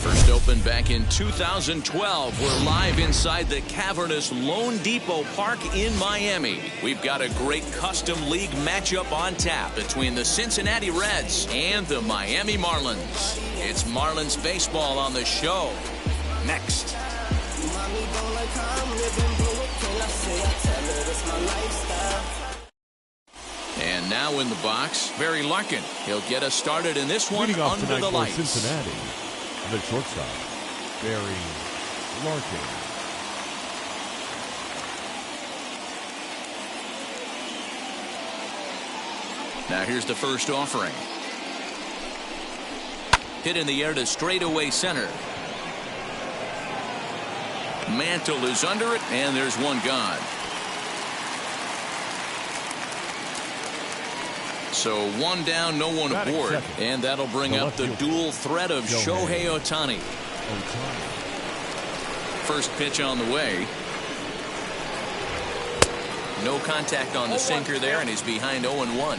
First opened back in 2012. We're live inside the cavernous Lone Depot Park in Miami. We've got a great custom league matchup on tap between the Cincinnati Reds and the Miami Marlins. It's Marlins baseball on the show. Next. And now in the box, Barry Larkin. He'll get us started in this one under the lights. Cincinnati, the shortstop, Barry Larkin. Now here's the first offering. Hit in the air to straightaway center. Mantle is under it, and there's one gone. So one down, no one aboard, and that'll bring up the dual threat of Shohei Ohtani. First pitch on the way. No contact on the sinker there, and he's behind 0-1.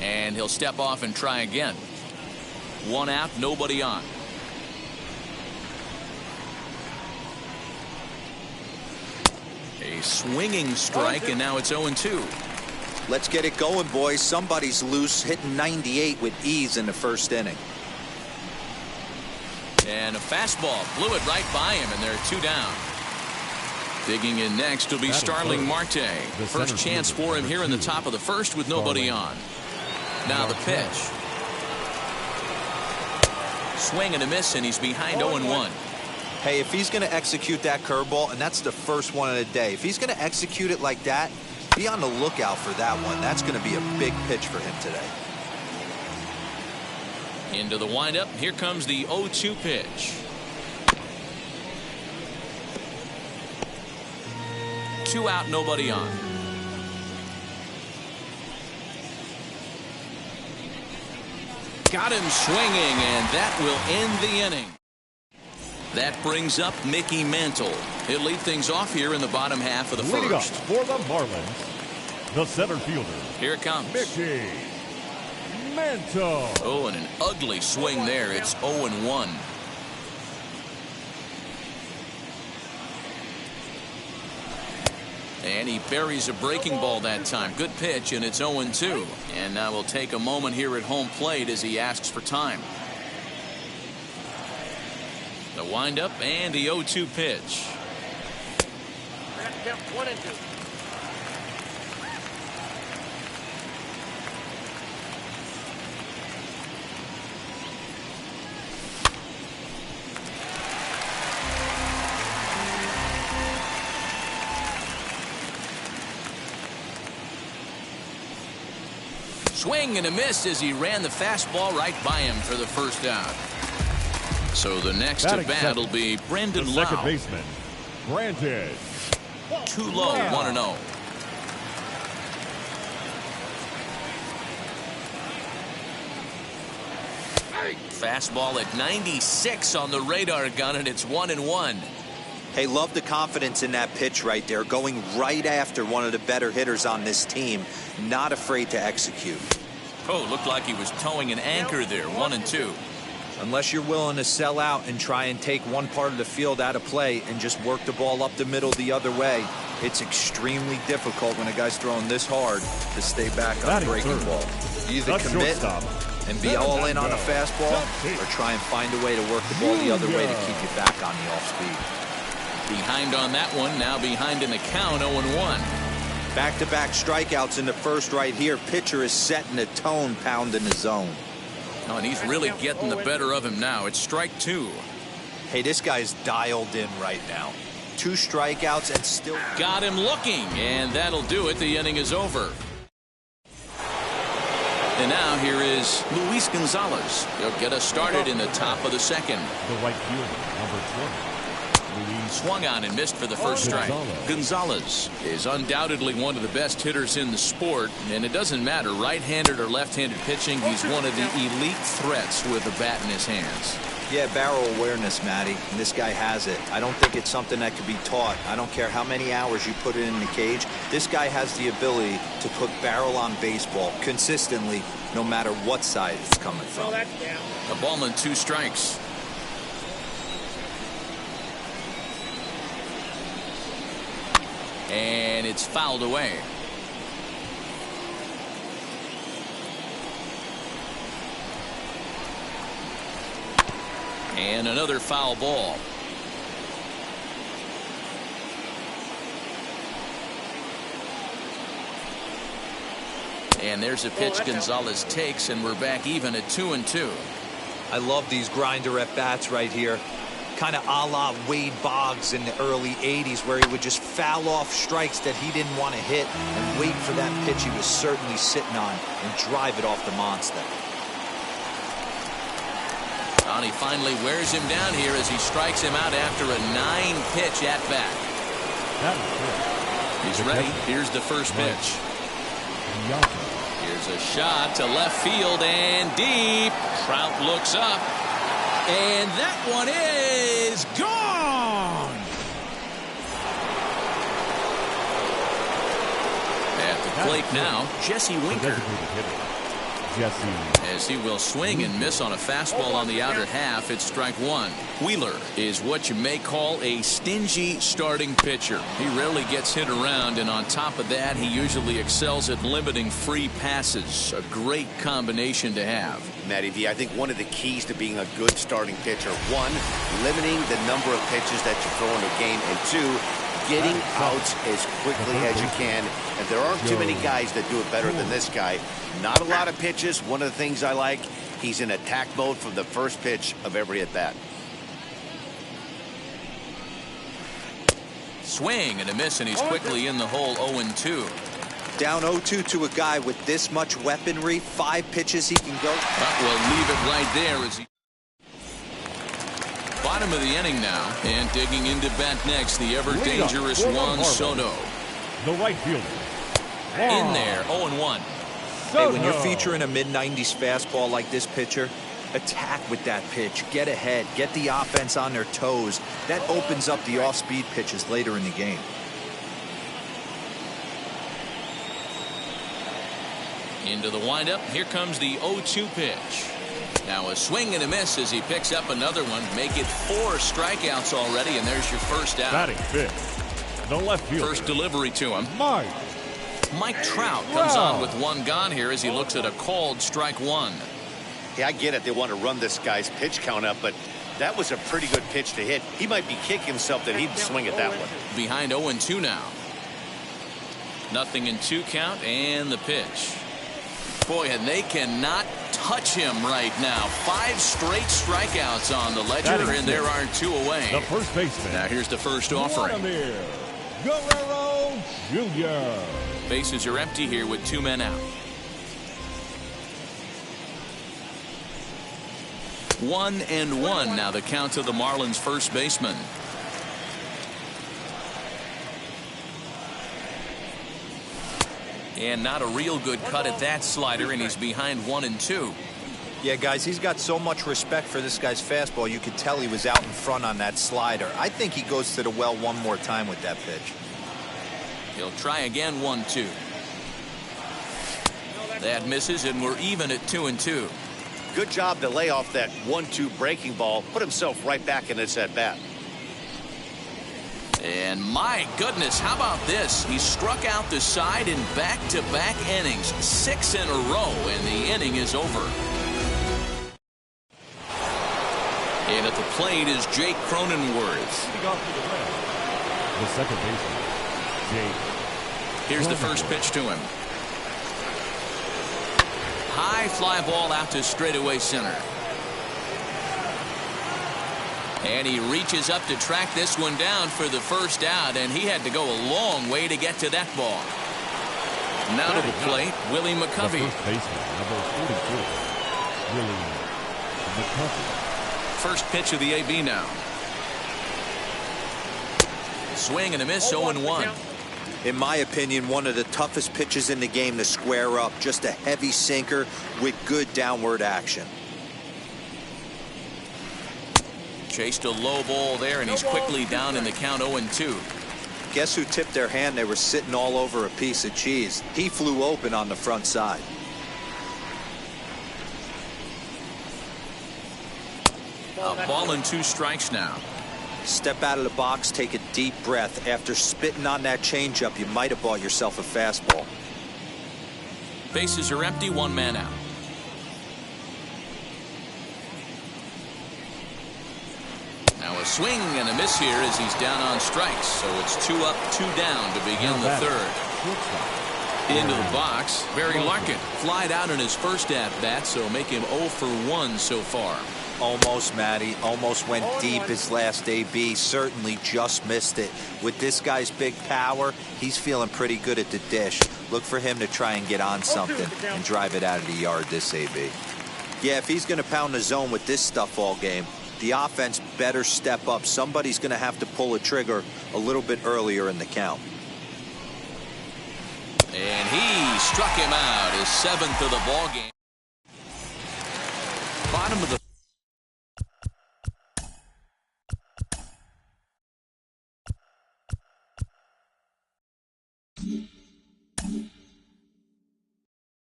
And he'll step off and try again. One out, nobody on. A swinging strike, and now it's 0-2. Let's get it going, boys. Somebody's loose, hitting 98 with ease in the first inning. And a fastball blew it right by him, and they're 2 down. Digging in next will be Starling Marte. First chance for him here in the top of the first with nobody on. Now the pitch. Swing and a miss, and he's behind 0-1. Hey, if he's going to execute that curveball, and that's the first one of the day, if he's going to execute it like that, be on the lookout for that one. That's going to be a big pitch for him today. Into the windup. Here comes the 0-2 pitch. Two out, nobody on. Got him swinging, and that will end the inning. That brings up Mickey Mantle. He'll lead things off here in the bottom half of the Leading first. up for the Marlins, the center fielder. Here it comes. Mickey Mantle. Oh, and an ugly swing there. It's 0-1. And he buries a breaking ball that time. Good pitch, and it's 0-2. And now we'll take a moment here at home plate as he asks for time. The windup and the 0-2 pitch. 1-2. Swing and a miss as he ran the fastball right by him for the first out. So the next at bat will be Brandon Lowe. Second baseman, Brandon. Too low, 1-0. Fastball at 96 on the radar gun, and it's 1-1. Hey, love the confidence in that pitch right there. Going right after one of the better hitters on this team. Not afraid to execute. Oh, looked like he was towing an anchor there. 1-2. Unless you're willing to sell out and try and take one part of the field out of play and just work the ball up the middle the other way, it's extremely difficult when a guy's throwing this hard to stay back on a breaking ball. You either commit and be all in on a fastball or try and find a way to work the ball the other way to keep you back on the off speed. Behind on that one, now behind in the count, 0-1. Back-to-back strikeouts in the first right here. Pitcher is setting the tone, pounding the zone. Oh, and he's really getting the better of him now. It's strike 2. Hey, this guy's dialed in right now. 2 strikeouts and still got him looking, and that'll do it. The inning is over. And now here is Luis Gonzalez. He'll get us started in the top of the second. The right fielder, number 20. Swung on and missed for the first strike. Gonzalez is undoubtedly one of the best hitters in the sport, and it doesn't matter right-handed or left-handed pitching. He's one of the elite threats with a bat in his hands. Yeah, barrel awareness, Matty, and this guy has it. I don't think it's something that could be taught. I don't care how many hours you put it in the cage. This guy has the ability to put barrel on baseball consistently, no matter what side it's coming from. A ball and 2 strikes. And it's fouled away. And another foul ball. And there's a pitch Gonzalez takes, and we're back even at 2-2. I love these grinder at bats right here. Kind of a la Wade Boggs in the early 80s, where he would just foul off strikes that he didn't want to hit and wait for that pitch he was certainly sitting on and drive it off the monster. And he finally wears him down here as he strikes him out after a 9-pitch at bat. He's ready. Here's the first pitch. Here's a shot to left field and deep. Trout looks up. And that one is gone. At the plate now, Jesse Winker. As he will swing and miss on a fastball on the outer half, it's strike 1. Wheeler is what you may call a stingy starting pitcher. He rarely gets hit around, and on top of that, he usually excels at limiting free passes. A great combination to have. Matty V, I think one of the keys to being a good starting pitcher, 1, limiting the number of pitches that you throw in a game, and 2, getting outs as quickly as you can. And there aren't too many guys that do it better than this guy. Not a lot of pitches. One of the things I like, he's in attack mode from the first pitch of every at bat. Swing and a miss, and he's quickly in the hole. 0-2. Down 0-2 to a guy with this much weaponry, 5 pitches he can go. But we'll leave it right there as he. Bottom of the inning now, and digging into bat next, the ever dangerous Juan Soto. The right fielder. In there, 0-1. Hey, when you're featuring a mid-90s fastball like this pitcher, attack with that pitch. Get ahead. Get the offense on their toes. That opens up the off-speed pitches later in the game. Into the windup. Here comes the 0-2 pitch. Now a swing and a miss as he picks up another one. Make it 4 strikeouts already, and there's your first out. Batting fifth, the left fielder. First delivery to him. Mike Trout comes on with 1 gone here as he looks at a called strike 1. Yeah, I get it. They want to run this guy's pitch count up, but that was a pretty good pitch to hit. He might be kicking himself that he didn't swing at that one. Behind 0-2 now. 0-2 count, and the pitch. Boy, and they cannot touch him right now. 5 straight strikeouts on the ledger, and there are 2 away. The first baseman. Now here's the first offering. Guerrero Jr. Bases are empty here with 2 men out. 1-1 now the count to the Marlins first baseman. And not a real good cut at that slider, and he's behind 1-2. Yeah, guys, he's got so much respect for this guy's fastball. You could tell he was out in front on that slider. I think he goes to the well one more time with that pitch. He'll try again. 1-2. That misses, and we're even at 2-2. Good job to lay off that 1-2 breaking ball. Put himself right back in this at bat. And my goodness, how about this? He struck out the side in back-to-back innings, 6 in a row, and the inning is over. And at the plate is Jake Cronenworth. The second baseman, Jake. Here's the first pitch to him. High fly ball out to straightaway center. And he reaches up to track this one down for the first out, and he had to go a long way to get to that ball. Now to the plate, Willie McCovey. The first baseman, number 44, Willie McCovey. First pitch of the AB now. Swing and a miss, 0-1. In my opinion, one of the toughest pitches in the game to square up. Just a heavy sinker with good downward action. Chased a low ball there, and he's quickly down in the count 0-2. Guess who tipped their hand? They were sitting all over a piece of cheese. He flew open on the front side. A ball and 2 strikes now. Step out of the box, take a deep breath. After spitting on that changeup, you might have bought yourself a fastball. Bases are empty, 1 man out. Now a swing and a miss here as he's down on strikes. So it's 2 up, 2 down to begin the third. Into the box, Barry Larkin flied out in his first at-bat, so make him 0 for 1 so far. Almost, Matty. Almost went deep his last AB. Certainly just missed it. With this guy's big power, he's feeling pretty good at the dish. Look for him to try and get on something and drive it out of the yard this AB. Yeah, if he's going to pound the zone with this stuff all game, the offense better step up. Somebody's going to have to pull a trigger a little bit earlier in the count. And he struck him out, his 7th of the ball game. Bottom of the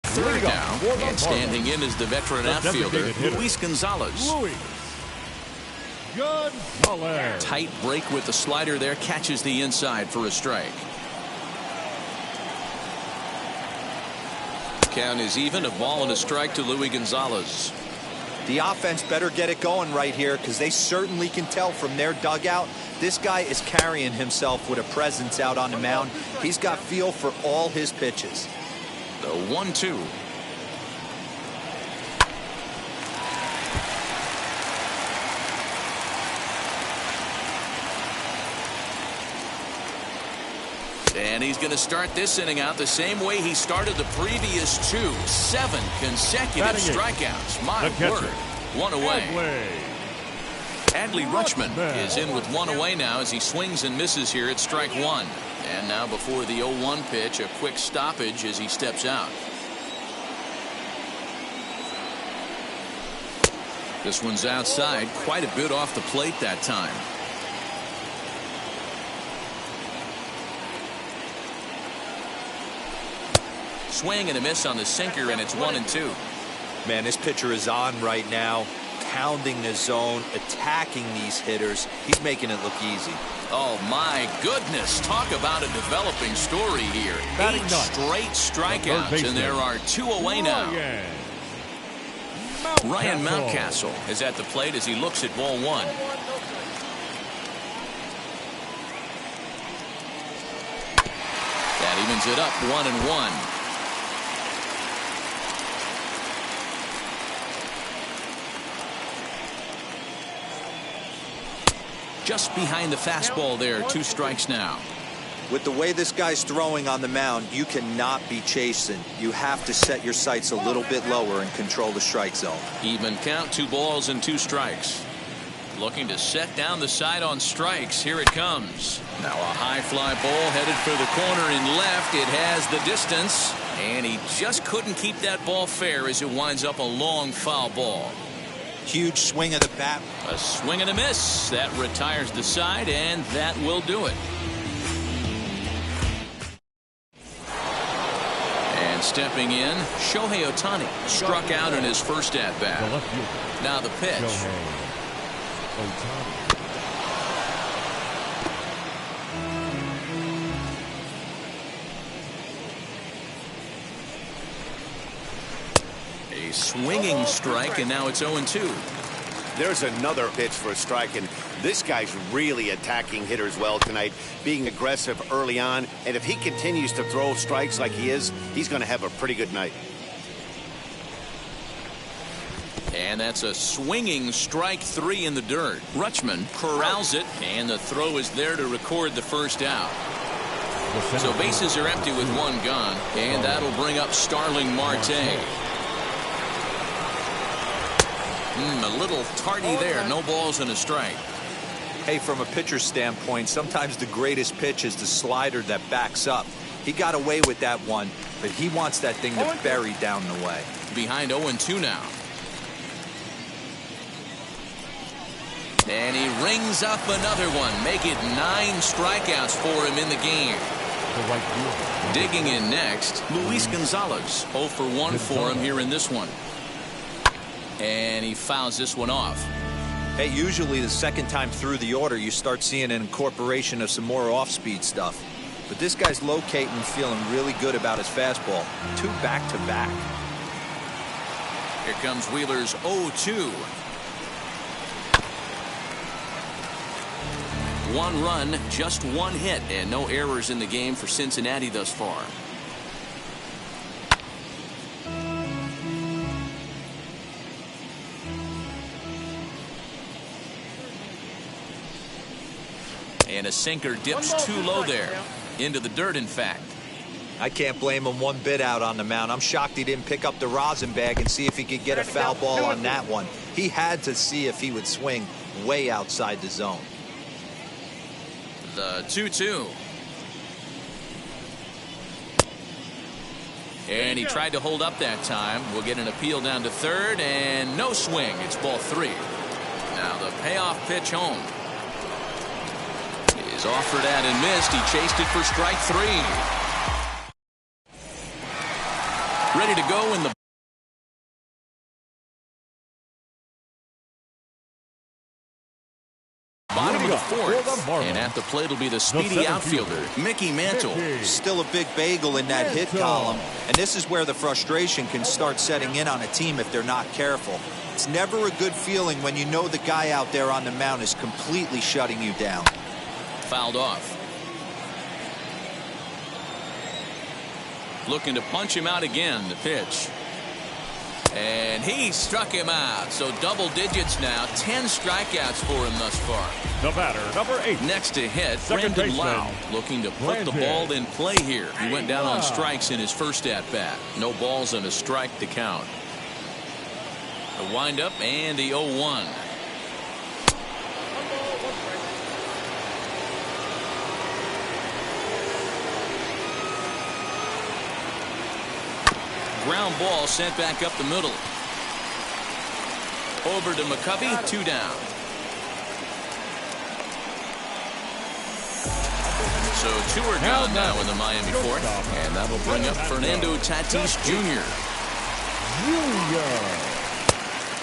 third now, and standing in is the veteran outfielder, Luis Gonzalez. Tight break with the slider there, catches the inside for a strike. Count is even, a ball and a strike to Luis Gonzalez. The offense better get it going right here, because they certainly can tell from their dugout this guy is carrying himself with a presence out on the mound. He's got feel for all his pitches. The 1-2. And he's going to start this inning out the same way he started the previous 2. 7 consecutive strikeouts. My word. 1 away. Adley Rutschman is in with 1 away now as he swings and misses here at strike 1. And now before the 0-1 pitch, a quick stoppage as he steps out. This one's outside, quite a bit off the plate that time. Swing and a miss on the sinker, and it's 1-2. Man, this pitcher is on right now, pounding the zone, attacking these hitters. He's making it look easy. Oh, my goodness. Talk about a developing story here. 8 straight strikeouts, and there are 2 away now. Ryan Mountcastle is at the plate as he looks at ball 1. That evens it up 1-1. Just behind the fastball there, 2 strikes now. With the way this guy's throwing on the mound, you cannot be chasing. You have to set your sights a little bit lower and control the strike zone. Even count, 2 balls and 2 strikes. Looking to set down the side on strikes. Here it comes. Now a high fly ball headed for the corner in left. It has the distance, and he just couldn't keep that ball fair as it winds up a long foul ball. Huge swing of the bat. A swing and a miss. That retires the side, and that will do it. And stepping in, Shohei Ohtani struck out in his first at-bat. Now the pitch. A swinging strike, and now it's 0-2. There's another pitch for a strike, and this guy's really attacking hitters well tonight, being aggressive early on, and if he continues to throw strikes like he is, he's going to have a pretty good night. And that's a swinging strike 3 in the dirt. Rutschman corrals it, and the throw is there to record the first out. So bases are empty with 1 gone, and that'll bring up Starling Marte. A little tardy there. No balls and a strike. Hey, from a pitcher's standpoint, sometimes the greatest pitch is the slider that backs up. He got away with that one, but he wants that thing to bury down the way. Behind 0-2 now. And he rings up another one. Make it 9 strikeouts for him in the game. The right field. Digging in next, Luis Gonzalez. 0 for 1 for him here in this one. And he fouls this one off. Hey, usually the second time through the order, you start seeing an incorporation of some more off-speed stuff. But this guy's locating and feeling really good about his fastball. 2 back-to-back. Here comes Wheeler's 0-2. 1 run, just 1 hit, and no errors in the game for Cincinnati thus far. And a sinker dips too low there. Into the dirt, in fact. I can't blame him one bit out on the mound. I'm shocked he didn't pick up the rosin bag and see if he could get a foul ball on that one. He had to see if he would swing way outside the zone. The 2-2. And he tried to hold up that time. We'll get an appeal down to third, and no swing. It's ball 3. Now the payoff pitch home. Is offered at and missed. He chased it for strike 3. Ready to go in the bottom of the 4th. And at the plate will be the speedy outfielder, Mickey Mantle. Still a big bagel in that hit column. And this is where the frustration can start setting in on a team if they're not careful. It's never a good feeling when you know the guy out there on the mound is completely shutting you down. Fouled off. Looking to punch him out again, the pitch. And he struck him out. So double digits now. 10 strikeouts for him thus far. The batter, number 8. Next to hit, Second Brandon baseman, Lau. Looking to put the ball in play here. He went down on strikes in his first at-bat. No balls and a strike to count. The windup and the 0-1. Ground ball sent back up the middle. Over to McCovey, 2 down. So 2 are gone now in the Miami 4th. And that'll bring up Fernando Tatis Jr.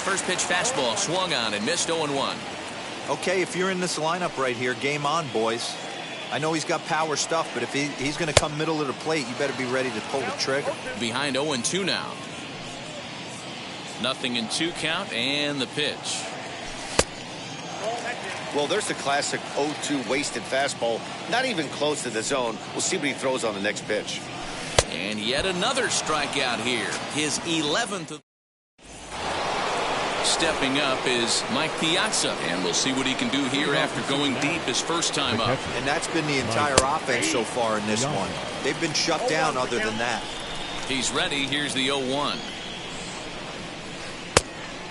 First pitch fastball swung on and missed 0-1. Okay, if you're in this lineup right here, game on, boys. I know he's got power stuff, but if he's going to come middle of the plate, you better be ready to pull the trigger. Behind 0-2 now. 0-2 count and the pitch. Well, there's the classic 0-2 wasted fastball. Not even close to the zone. We'll see what he throws on the next pitch. And yet another strikeout here. His 11th. Stepping up is Mike Piazza, and we'll see what he can do here after going deep his first time up. And that's been the entire offense so far in this one. They've been shut down other than that. He's ready. Here's the 0-1.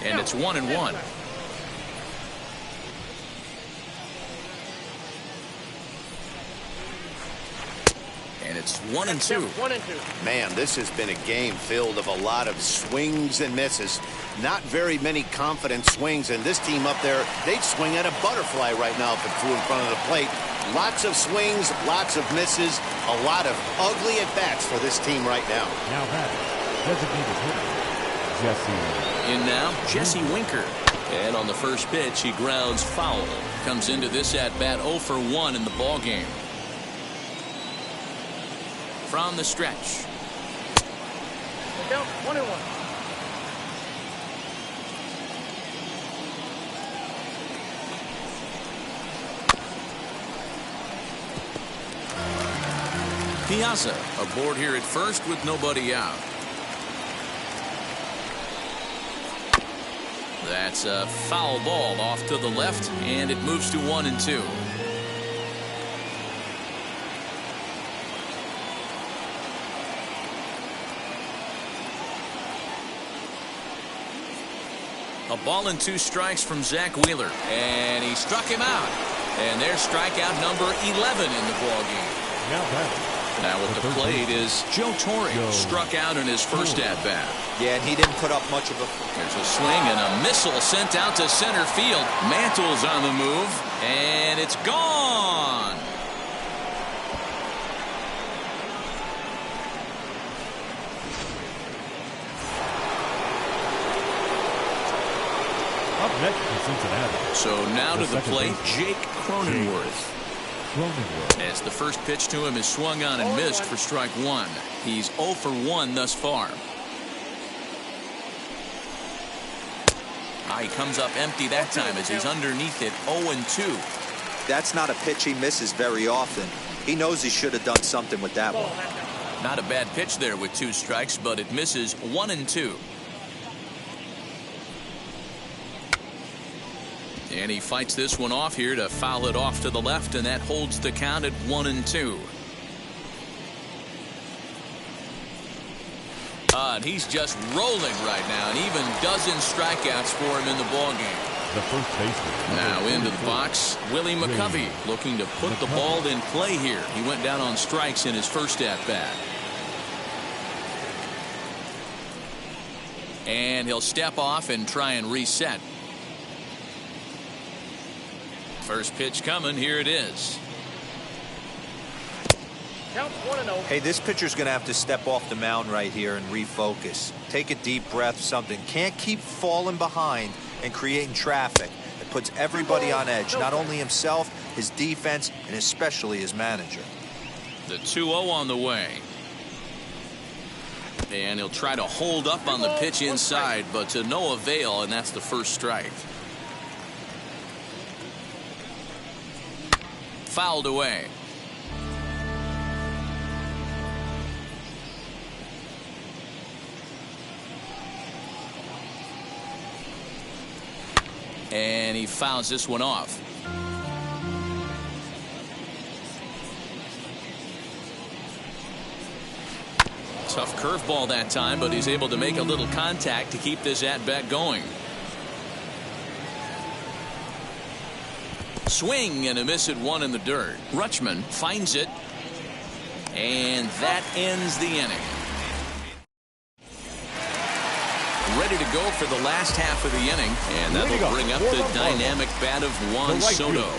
And it's 1-1. And it's 1-2. Man, this has been a game filled of a lot of swings and misses. Not very many confident swings, and this team up there, they'd swing at a butterfly right now if it flew in front of the plate. Lots of swings, lots of misses, a lot of ugly at-bats for this team right now. Now that designated hitter, Jesse. In now, Jesse Winker. And on the first pitch, he grounds foul. Comes into this at-bat 0 for 1 in the ballgame. From the stretch. 1-1. Piazza aboard here at first with nobody out. That's a foul ball off to the left, and it moves to 1-2. A ball and 2 strikes from Zach Wheeler, and he struck him out. And there's strikeout number 11 in the ballgame. Now that Now at the plate is Joe Torre, struck out in his first at-bat. Yeah, and he didn't put up much of a... There's a swing and a missile sent out to center field. Mantle's on the move, and it's gone. Up next for Cincinnati. So now to the plate, Jake Cronenworth. Cronenworth. As the first pitch to him is swung on and missed for strike one. He's 0 for 1 thus far. He comes up empty that time as he's underneath it 0-2. That's not a pitch he misses very often. He knows he should have done something with that one. Not a bad pitch there with 2 strikes, but it misses 1-2. And he fights this one off here to foul it off to the left, and that holds the count at 1-2. And he's just rolling right now, and even dozen strikeouts for him in the ballgame. The first baseman. Now into the box, Willie McCovey looking to put the ball in play here. He went down on strikes in his first at-bat. And he'll step off and try and reset. First pitch coming, here it is. Hey, this pitcher's going to have to step off the mound right here and refocus. Take a deep breath, something. Can't keep falling behind and creating traffic. It puts everybody on edge, not only himself, his defense, and especially his manager. The 2-0 on the way. And he'll try to hold up on the pitch inside, but to no avail, and that's the first strike. Fouled away. And he fouls this one off. Tough curveball that time, but he's able to make a little contact to keep this at-bat going. Swing and a miss at one in the dirt. Rutschman finds it, and that ends the inning. Ready to go for the last half of the inning, and that'll bring up the dynamic bat of Juan Soto.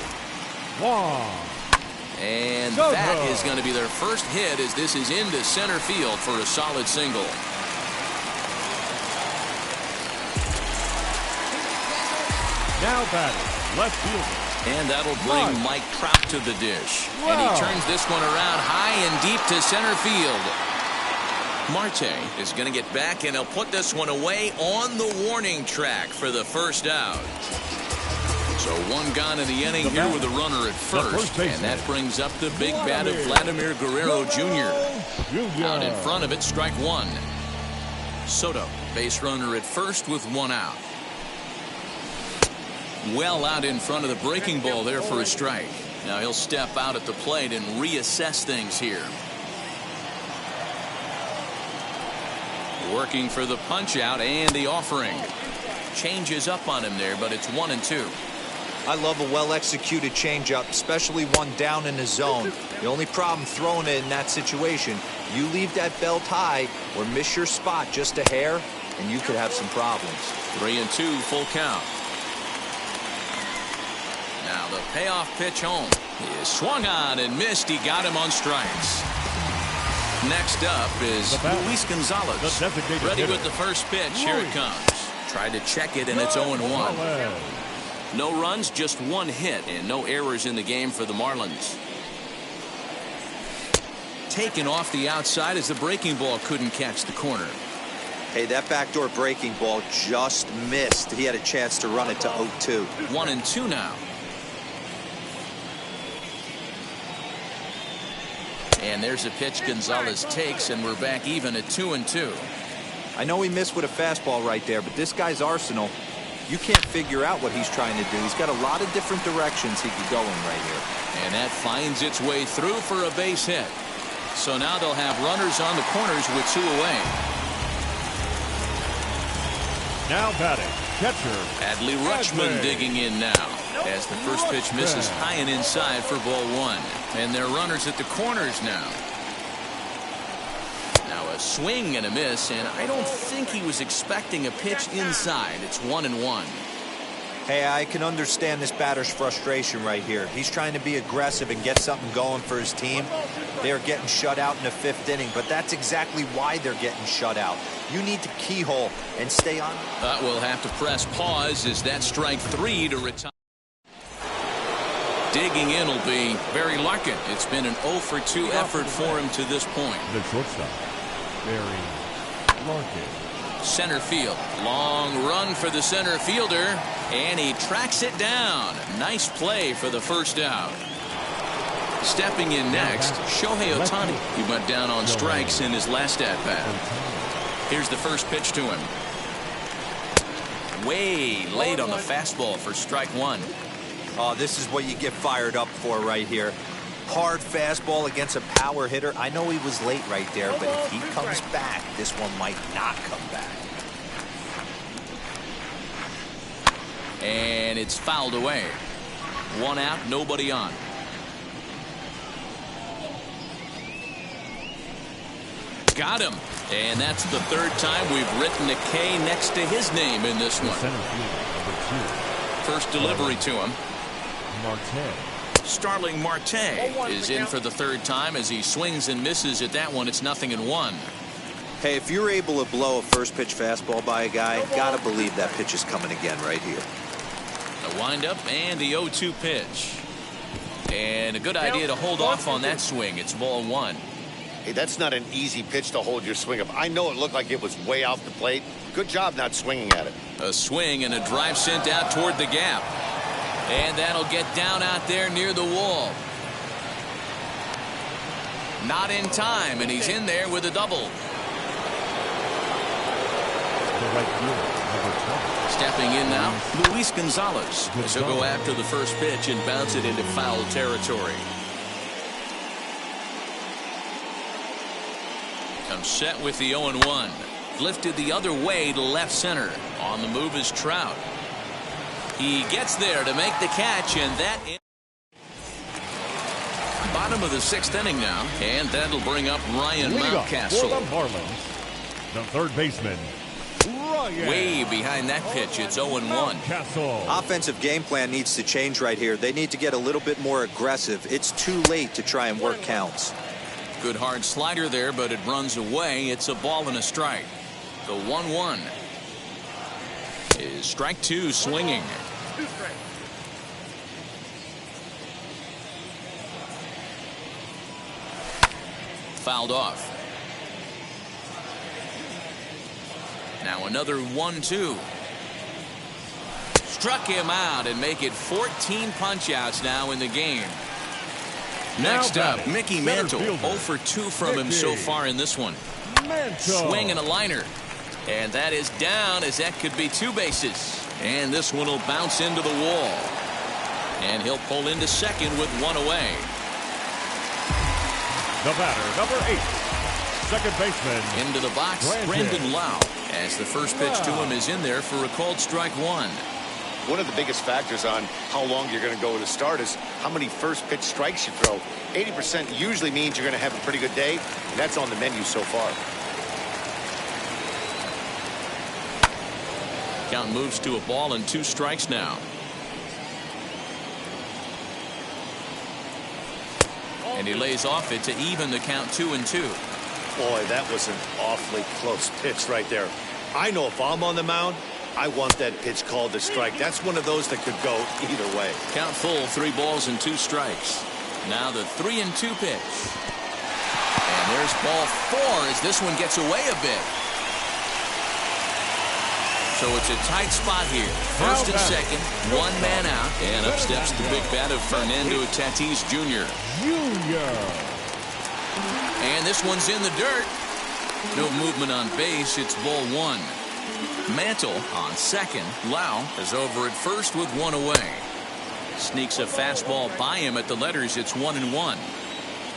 And that is going to be their first hit as this is into center field for a solid single. Now batting, left fielder. And that'll bring Mike Trout to the dish. And he turns this one around high and deep to center field. Marte is going to get back, and he'll put this one away on the warning track for the first out. So one gone in the inning here with a runner at first. And that brings up the big bat of Vladimir Guerrero Jr. Out in front of it, strike one. Soto, base runner at first with one out. Well out in front of the breaking ball there for a strike. Now he'll step out at the plate and reassess things here. Working for the punch out and the offering. Changes up on him there, but it's 1-2. I love a well-executed changeup, especially one down in the zone. The only problem throwing it in that situation, you leave that belt high or miss your spot just a hair, and you could have some problems. 3-2, full count. Now the payoff pitch home. He is swung on and missed. He got him on strikes. Next up is Luis Gonzalez. Ready with the first pitch. Here it comes. Tried to check it, and it's 0-1. No runs, just one hit, and no errors in the game for the Marlins. Taken off the outside as the breaking ball couldn't catch the corner. Hey, that backdoor breaking ball just missed. He had a chance to run it to 0-2. 1-2 now. And there's a pitch Gonzalez takes, and we're back even at 2-2. I know he missed with a fastball right there, but this guy's arsenal, you can't figure out what he's trying to do. He's got a lot of different directions he could go in right here. And that finds its way through for a base hit. So now they'll have runners on the corners with 2 away. Now batting, catcher Adley Rutschman digging in now as the first pitch misses high and inside for ball one. And they're runners at the corners now. Now a swing and a miss, and I don't think he was expecting a pitch inside. It's 1-1. Hey, I can understand this batter's frustration right here. He's trying to be aggressive and get something going for his team. They're getting shut out in the 5th inning, but that's exactly why they're getting shut out. You need to keyhole and stay on. We'll have to press pause as that strike 3 to retire. Digging in will be Barry Larkin. It's been an 0 for 2 effort for him to this point. The shortstop, Barry Larkin. Center field. Long run for the center fielder, and he tracks it down. Nice play for the first out. Stepping in next, Shohei Ohtani. He went down on strikes in his last at-bat. Here's the first pitch to him. Way late on the fastball for strike 1. Oh, this is what you get fired up for right here. Hard fastball against a power hitter. I know he was late right there, but if he comes back, this one might not come back. And it's fouled away. 1 out, nobody on. Got him. And that's the 3rd time we've written a K next to his name in this one. Center field, First delivery to him. Marte. Starling Marte is in for the 3rd time as he swings and misses at that one. It's 0-1. Hey, if you're able to blow a first pitch fastball by a guy, gotta believe that pitch is coming again right here. The windup and the 0-2 pitch. And a good idea to hold off on that swing. It's ball 1. Hey, that's not an easy pitch to hold your swing up. I know it looked like it was way off the plate. Good job not swinging at it. A swing and a drive sent out toward the gap. And that'll get down out there near the wall. Not in time, and he's in there with a double. The right fielder, number 20. Stepping in now, Luis Gonzalez. He'll go after the first pitch and bounce it into foul territory. Comes set with the 0-1. Lifted the other way to left center. On the move is Trout. He gets there to make the catch, and that is bottom of the 6th inning now, and that'll bring up Ryan Mountcastle. For the Marlins, the 3rd baseman, Ryan. Way behind that pitch, it's 0-1. Mountcastle. Offensive game plan needs to change right here. They need to get a little bit more aggressive. It's too late to try and work counts. Good hard slider there, but it runs away. It's a ball and a strike. The 1-1 is strike 2 swinging. Fouled off. Now another 1-2. Struck him out and make it 14 punch-outs now in the game. Next up, Mickey Mantle. 0 for 2 from him so far in this one. Swing and a liner. And that is down, as that could be 2 bases. And this one will bounce into the wall. And he'll pull into second with 1 away. The batter, number 8, second baseman. Into the box, Brandon Lau. As the first pitch to him is in there for a called strike 1. One of the biggest factors on how long you're going to go to start is how many first pitch strikes you throw. 80% usually means you're going to have a pretty good day, and that's on the menu so far. Count moves to a ball and 2 strikes now. And he lays off it to even the count 2-2. Boy, that was an awfully close pitch right there. I know if I'm on the mound, I want that pitch called a strike. That's one of those that could go either way. Count full, 3 balls and 2 strikes. Now the 3-2 pitch. And there's ball 4 as this one gets away a bit. So it's a tight spot here. First and second, 1 man out. And up steps the big bat of Fernando Tatis Jr. And this one's in the dirt. No movement on base. It's ball 1. Mantle on second. Lau is over at first with 1 away. Sneaks a fastball by him at the letters. It's 1-1.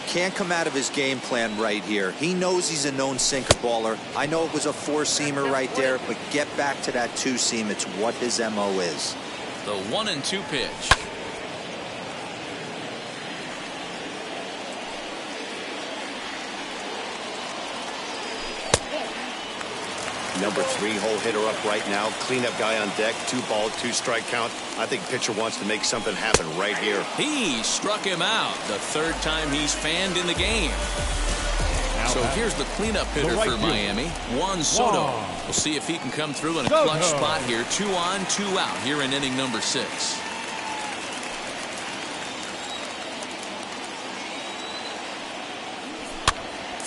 Can't come out of his game plan right here. He knows he's a known sinker baller. I know it was a 4-seamer right there, but get back to that 2-seam. It's what his MO is. The 1-2 pitch. Number 3 hole hitter up right now. Cleanup guy on deck. 2-ball, 2-strike count. I think pitcher wants to make something happen right here. He struck him out. The third time he's fanned in the game. So here's the cleanup hitter for Miami, Juan Soto. We'll see if he can come through in a clutch spot here. 2 on, 2 out here in inning number 6.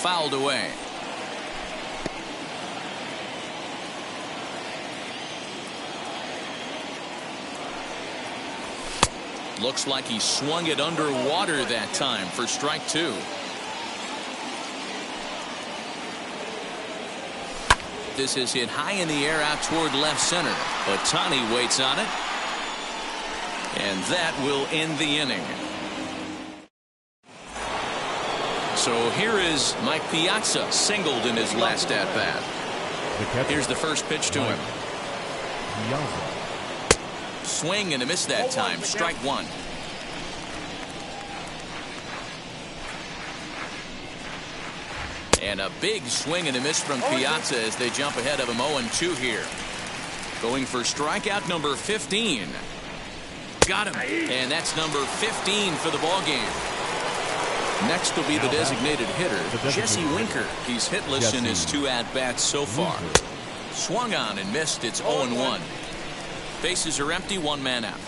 Fouled away. Looks like he swung it underwater that time for strike 2. This is hit high in the air out toward left center. Ohtani waits on it. And that will end the inning. So here is Mike Piazza, singled in his last at-bat. Here's the first pitch to him. Swing and a miss that time. Strike 1. And a big swing and a miss from Piazza as they jump ahead of him 0-2 here. Going for strikeout number 15. Got him. And that's number 15 for the ball game. Next will be the designated hitter, Jesse Winker. He's hitless in his 2 at-bats so far. Swung on and missed. It's 0-1. Bases are empty, 1 man out.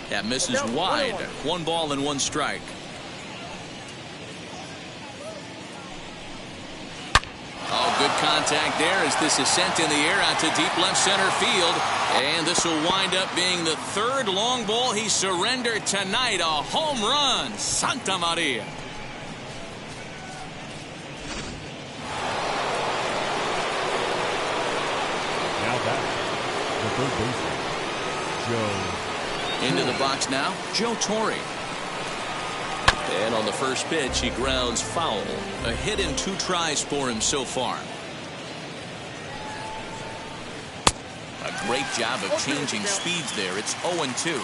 That misses wide. 1 ball and 1 strike. Oh, good contact there as this is sent in the air out to deep left center field. And this will wind up being the 3rd long ball he surrendered tonight. A home run. Santa Maria. Now back, the third baseman, Joe. Into the box now, Joe Torre. And on the first pitch, he grounds foul. A hit in 2 tries for him so far. A great job of changing speeds there. It's 0-2.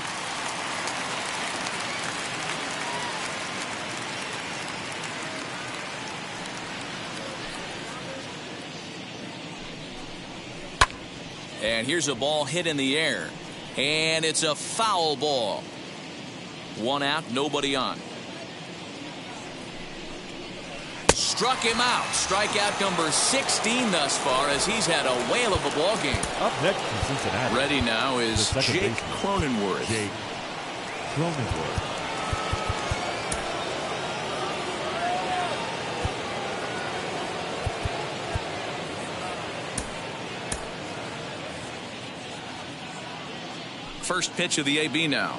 And here's a ball hit in the air. And it's a foul ball. 1 out, nobody on. Struck him out. Strikeout number 16 thus far as he's had a whale of a ball game. Up next from Cincinnati. Ready now is Jake Cronenworth. Jake Cronenworth. First pitch of the AB now.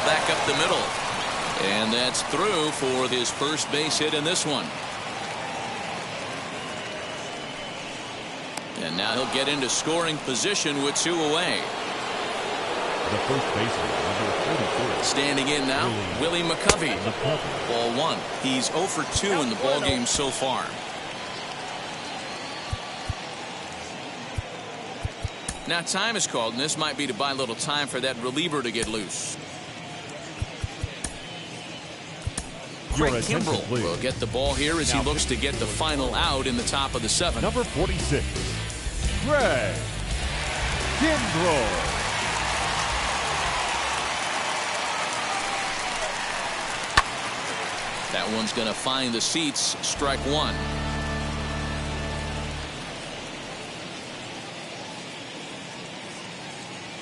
Back up the middle. And that's through for his first base hit in this one. And now he'll get into scoring position with 2 away. The first baseman, number 44. Standing in now, Willie McCovey. Ball 1. He's 0 for 2 in the ball game so far. Now time is called, and this might be to buy a little time for that reliever to get loose. Craig Kimbrell will get the ball here as he looks to get the final out in the top of the 7th. Number 46, Craig Kimbrell. That one's going to find the seats. Strike 1.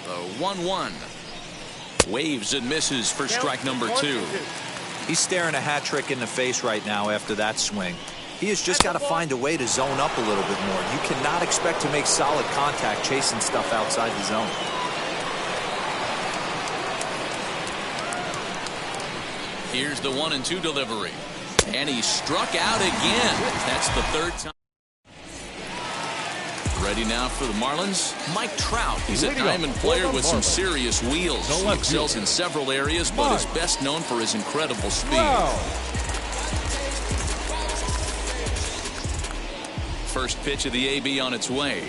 The 1-1. Waves and misses for strike number 2. He's staring a hat trick in the face right now after that swing. He has just got to find a way to zone up a little bit more. You cannot expect to make solid contact chasing stuff outside the zone. Here's the 1-2 delivery. And he struck out again. That's the 3rd time. Ready now for the Marlins, Mike Trout. He's a diamond player with some serious wheels. He excels in several areas, but is best known for his incredible speed. First pitch of the AB on its way.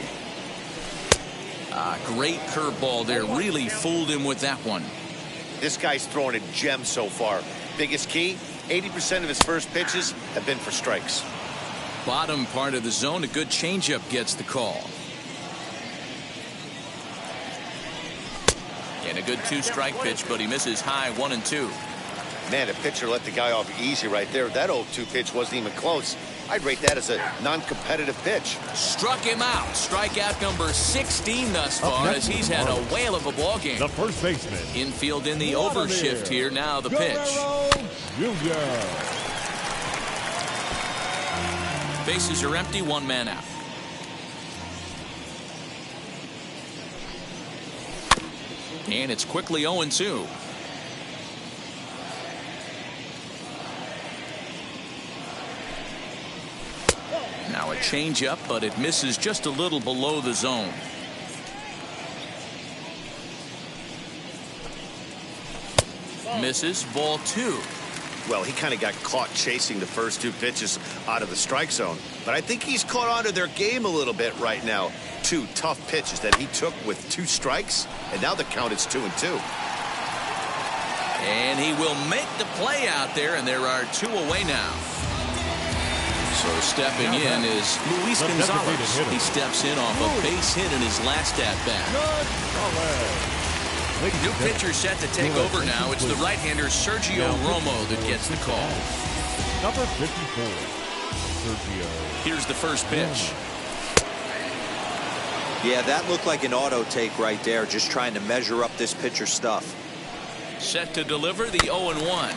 Great curveball there. Really fooled him with that one. This guy's throwing a gem so far. Biggest key, 80% of his first pitches have been for strikes. Bottom part of the zone, a good changeup gets the call. And a good 2-strike pitch, but he misses high 1-2. Man, a pitcher let the guy off easy right there. That 0-2 pitch wasn't even close. I'd rate that as a non-competitive pitch. Struck him out. Strikeout number 16 thus far as he's had a whale of a ball game. The first baseman. Infield in the overshift here. Now the pitch. Bases are empty, 1 man out. And it's quickly 0-2. Now a changeup, but it misses just a little below the zone. Misses, ball 2. Well, he kind of got caught chasing the first 2 pitches out of the strike zone. But I think he's caught on to their game a little bit right now. 2 tough pitches that he took with 2 strikes, and now the count is 2-2. And he will make the play out there, and there are 2 away now. So stepping in is Luis Gonzalez. He steps in off a base hit in his last at-bat. New pitcher set to take over now. It's the right-hander Sergio Romo that gets the call. Number 54, Sergio. Here's the first pitch. Yeah, that looked like an auto take right there, just trying to measure up this pitcher's stuff. Set to deliver the 0-1.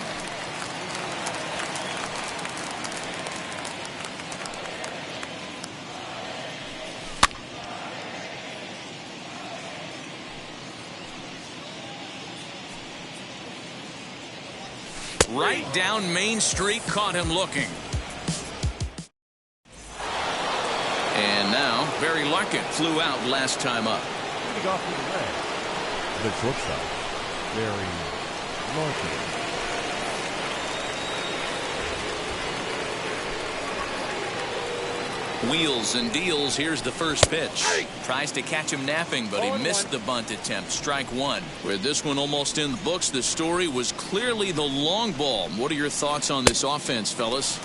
Right down Main Street, caught him looking. And now Barry Larkin flew out last time up. Leading off with the shortstop, Barry Larkin. Wheels and deals. Here's the first pitch. Tries to catch him napping, but he missed the bunt attempt. Strike 1. With this one almost in the books, the story was clearly the long ball. What are your thoughts on this offense, fellas?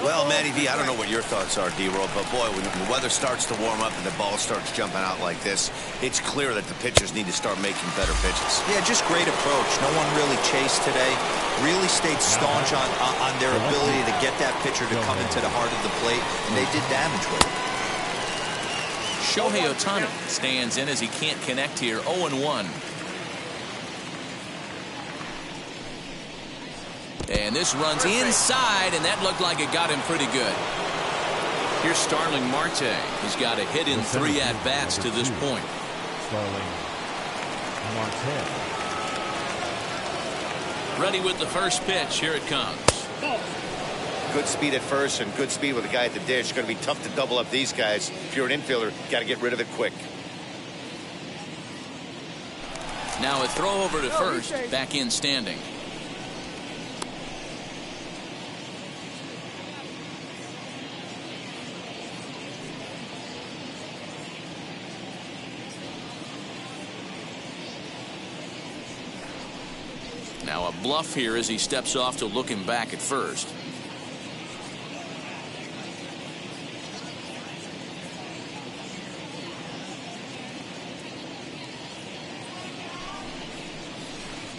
Well, Matty V, I don't know what your thoughts are, D-Roll, but boy, when the weather starts to warm up and the ball starts jumping out like this, it's clear that the pitchers need to start making better pitches. Yeah, just great approach. No one really chased today. Really stayed staunch on their ability to get that pitcher to come into the heart of the plate, and they did damage with it. Shohei Ohtani stands in as he can't connect here. 0-1. And this runs inside, and that looked like it got him pretty good. Here's Starling Marte. He's got a hit in 3 at-bats to this point. Starling Marte. Ready with the first pitch. Here it comes. Good speed at first and good speed with the guy at the dish. It's going to be tough to double up these guys. If you're an infielder, got to get rid of it quick. Now a throw over to first. Back in standing. Now a bluff here as he steps off to look him back at first.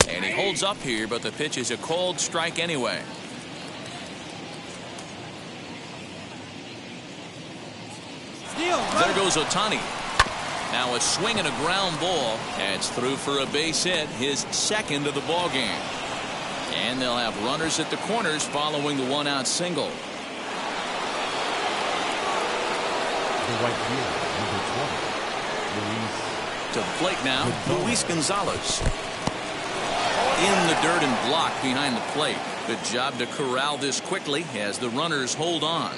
And he holds up here, but the pitch is a cold strike anyway. There goes Ohtani. Now a swing and a ground ball. It's through for a base hit, his second of the ball game. And they'll have runners at the corners following the 1-out single. The right fielder, number 20, To the plate now, Luis Gonzalez. In the dirt and blocked behind the plate. Good job to corral this quickly as the runners hold on.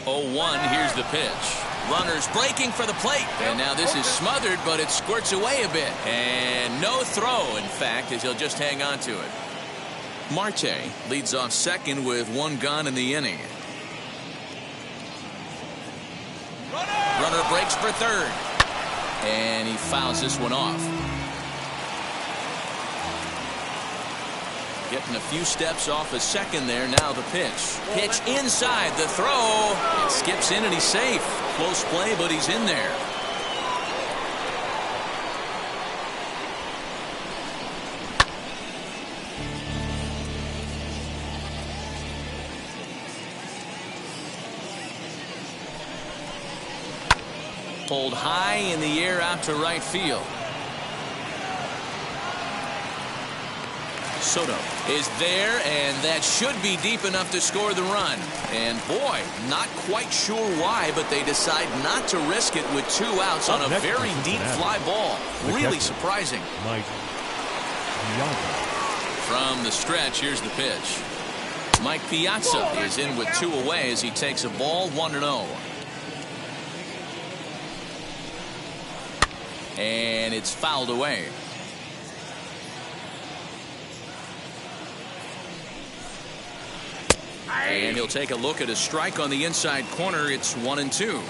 Oh, 1, here's the pitch. Runners breaking for the plate. And now this is smothered, but it squirts away a bit. And no throw, in fact, as he'll just hang on to it. Marte leads off second with 1 gone in the inning. Runner breaks for third. And he fouls this one off. Getting a few steps off a second there. Now the pitch. Pitch inside. The throw. It skips in and he's safe. Close play, but he's in there. Pulled high in the air out to right field. Soto is there, and that should be deep enough to score the run. And boy, not quite sure why, but they decide not to risk it with 2 outs on a very deep fly ball. Really surprising. From the stretch, here's the pitch. Mike Piazza is in with 2 away as he takes a ball 1-0. And it's fouled away. And he'll take a look at a strike on the inside corner. It's 1-2.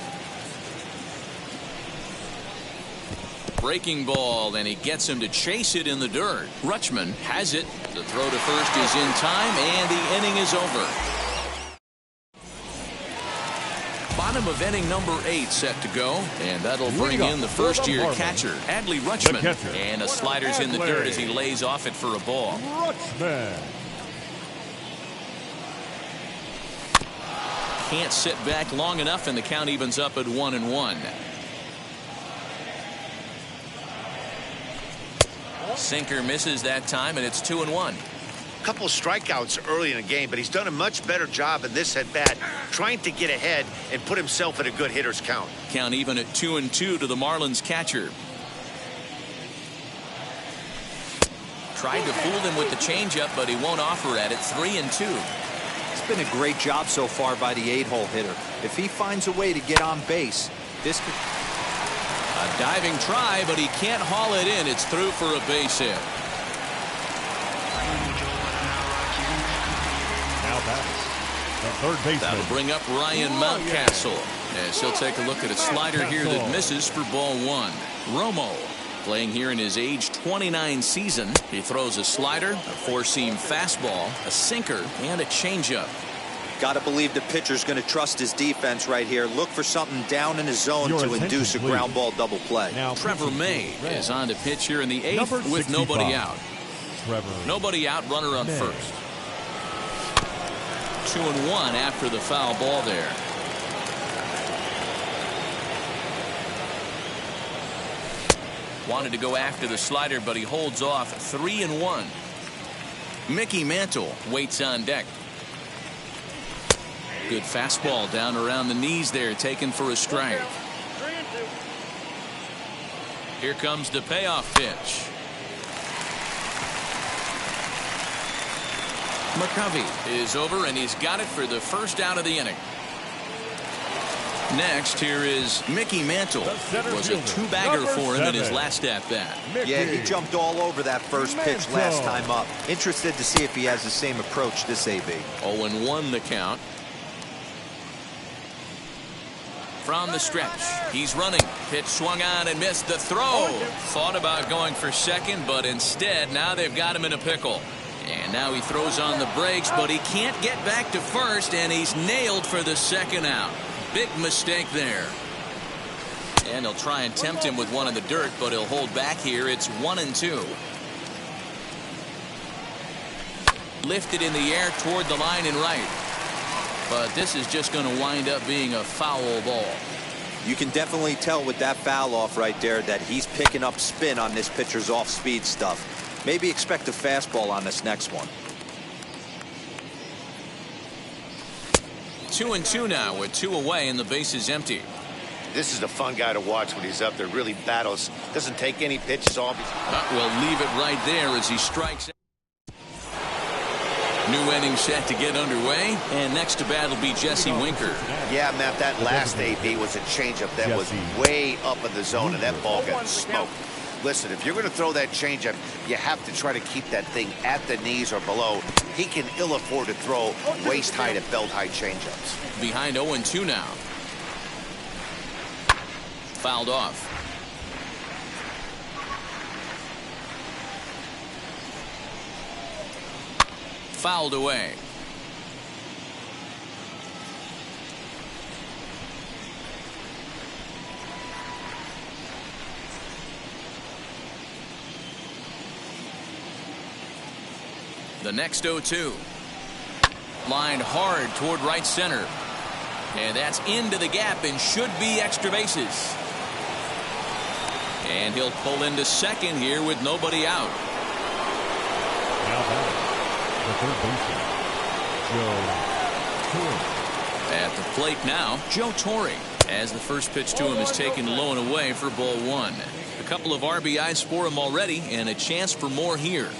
Breaking ball, and he gets him to chase it in the dirt. Rutschman has it. The throw to first is in time, and the inning is over. Bottom of inning number 8 set to go, and that'll bring in the first-year catcher, Adley Rutschman. And a slider's in the dirt as he lays off it for a ball. Rutschman. Can't sit back long enough, and the count evens up at 1-1. Sinker misses that time, and it's 2-1. Couple strikeouts early in the game, but he's done a much better job in this at-bat trying to get ahead and put himself at a good hitter's count. Count even at 2-2 to the Marlins catcher. Tried to fool him with the changeup, but he won't offer at it. 3-2. It's been a great job so far by the 8-hole hitter. If he finds a way to get on base, this could... A diving try, but he can't haul it in. It's through for a base hit. Now that's the third baseman. That'll bring up Ryan Mountcastle as he'll take a look at a slider here that misses for ball 1. Romo playing here in his age 29 season. He throws a slider, a 4-seam fastball, a sinker, and a changeup. Got to believe the pitcher's going to trust his defense right here. Look for something down in his zone to induce a ground ball double play. Now Trevor May is on to pitch here in the 8th with nobody out. Nobody out, runner up first. 2-1 after the foul ball there. Wanted to go after the slider, but he holds off. 3-1. Mickey Mantle waits on deck. Good fastball down around the knees there, taken for a strike. Here comes the payoff pitch. McCovey is over, and he's got it for the first out of the inning. Next, here is Mickey Mantle. It was a 2-bagger for him in his last at-bat. Yeah, he jumped all over that first pitch last time up. Interested to see if he has the same approach this AB. 0-1 the count. From the stretch, he's running. Pitch swung on and missed. The throw. Thought about going for second, but instead, now they've got him in a pickle. And now he throws on the brakes, but he can't get back to first, and he's nailed for the second out. Big mistake there. And he'll try and tempt him with one in the dirt, but he'll hold back here. It's 1-2. Lifted in the air toward the line and right. But this is just going to wind up being a foul ball. You can definitely tell with that foul off right there that he's picking up spin on this pitcher's off-speed stuff. Maybe expect a fastball on this next one. 2-2 now with 2 away and the base is empty. This is a fun guy to watch when he's up there. Really battles. Doesn't take any pitches off. We'll leave it right there as he strikes. New inning set to get underway, and next to bat will be Jesse Winker. Yeah, Matt, that last AB was a changeup that was way up in the zone, and that ball got smoked. Listen, if you're going to throw that changeup, you have to try to keep that thing at the knees or below. He can ill afford to throw waist-high to belt-high changeups. Behind 0-2 now. Fouled off. fouled away. The next 0-2. Lined hard toward right center. And that's into the gap and should be extra bases. And he'll pull into second here with nobody out. Now batting, the third baseman, Joe Torre. At the plate now, Joe Torre, as the first pitch to him is taken low and away for ball one. A couple of RBIs for him already and a chance for more here.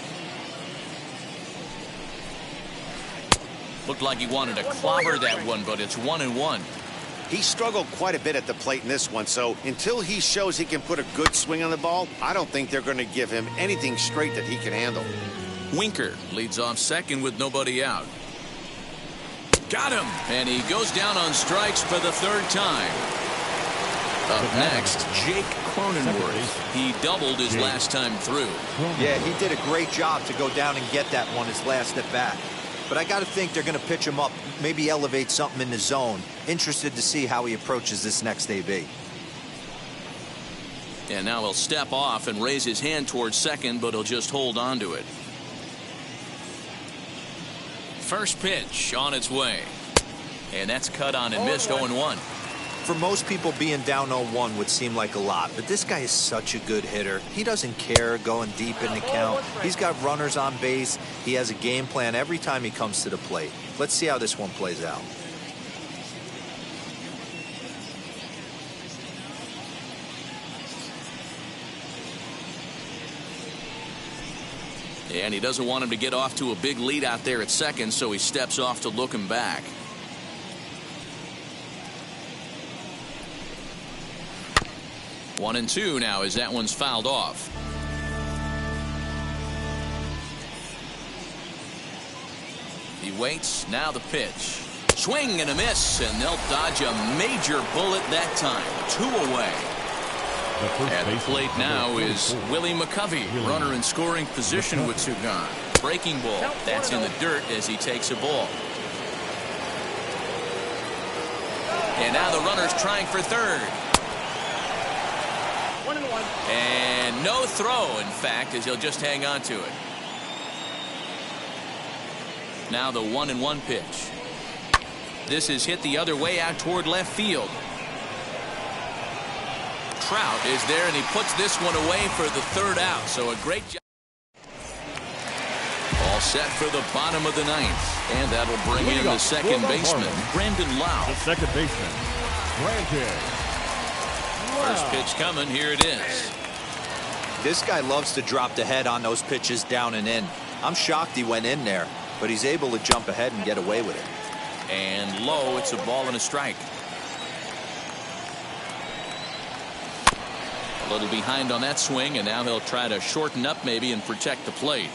Looked like he wanted to clobber that one, but it's 1-1. He struggled quite a bit at the plate in this one, so until he shows he can put a good swing on the ball, I don't think they're going to give him anything straight that he can handle. Winker leads off second with nobody out. Got him, and he goes down on strikes for the third time. Up next, Jake Cronenworth. He doubled his last time through. Yeah, he did a great job to go down and get that one his last at bat. But I got to think they're going to pitch him up, maybe elevate something in the zone. Interested to see how he approaches this next AB. And now he'll step off and raise his hand towards second, but he'll just hold on to it. First pitch on its way. And that's cut on and missed 0-1. For most people, being down 0-1 would seem like a lot, but this guy is such a good hitter. He doesn't care going deep in the count. He's got runners on base. He has a game plan every time he comes to the plate. Let's see how this one plays out. And he doesn't want him to get off to a big lead out there at second, so he steps off to look him back. 1-2 now as that one's fouled off. He waits. Now the pitch. Swing and a miss, and they'll dodge a major bullet that time. 2 away. At the plate now is Willie McCovey, runner in scoring position with 2 gone. Breaking ball. That's in the dirt as he takes a ball. And now the runner's trying for third. And no throw, in fact, as he'll just hang on to it. Now the 1-1 pitch. This is hit the other way out toward left field. Trout is there, and he puts this one away for the third out. So a great job. All set for the bottom of the 9th. And that'll bring in the second baseman, Brandon Lowe. The second baseman, Brandon. First pitch coming. Here it is. This guy loves to drop the head on those pitches down and in. I'm shocked he went in there, but he's able to jump ahead and get away with it. And low, it's a ball and a strike. A little behind on that swing, and now he'll try to shorten up maybe and protect the plate.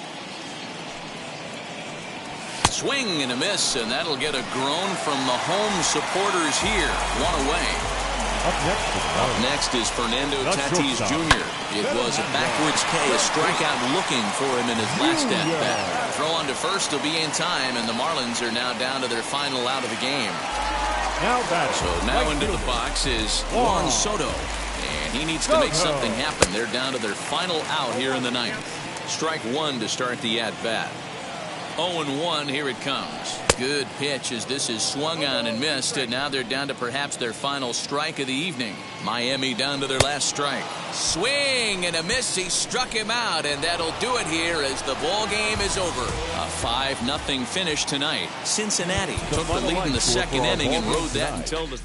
Swing and a miss, and that'll get a groan from the home supporters here. 1 away. Up next is Fernando Tatis Jr. It was a backwards K, a strikeout looking for him in his last at-bat. Throw on to first will be in time, and the Marlins are now down to their final out of the game. So now into the box is Juan Soto, and he needs to make something happen. They're down to their final out here in the 9th. Strike 1 to start the at-bat. 0-1, here it comes. Good pitch as this is swung on and missed, and now they're down to perhaps their final strike of the evening. Miami down to their last strike. Swing and a miss. He struck him out, and that'll do it here as the ball game is over. A 5-0 finish tonight. Cincinnati took the lead in the second inning and rode that until the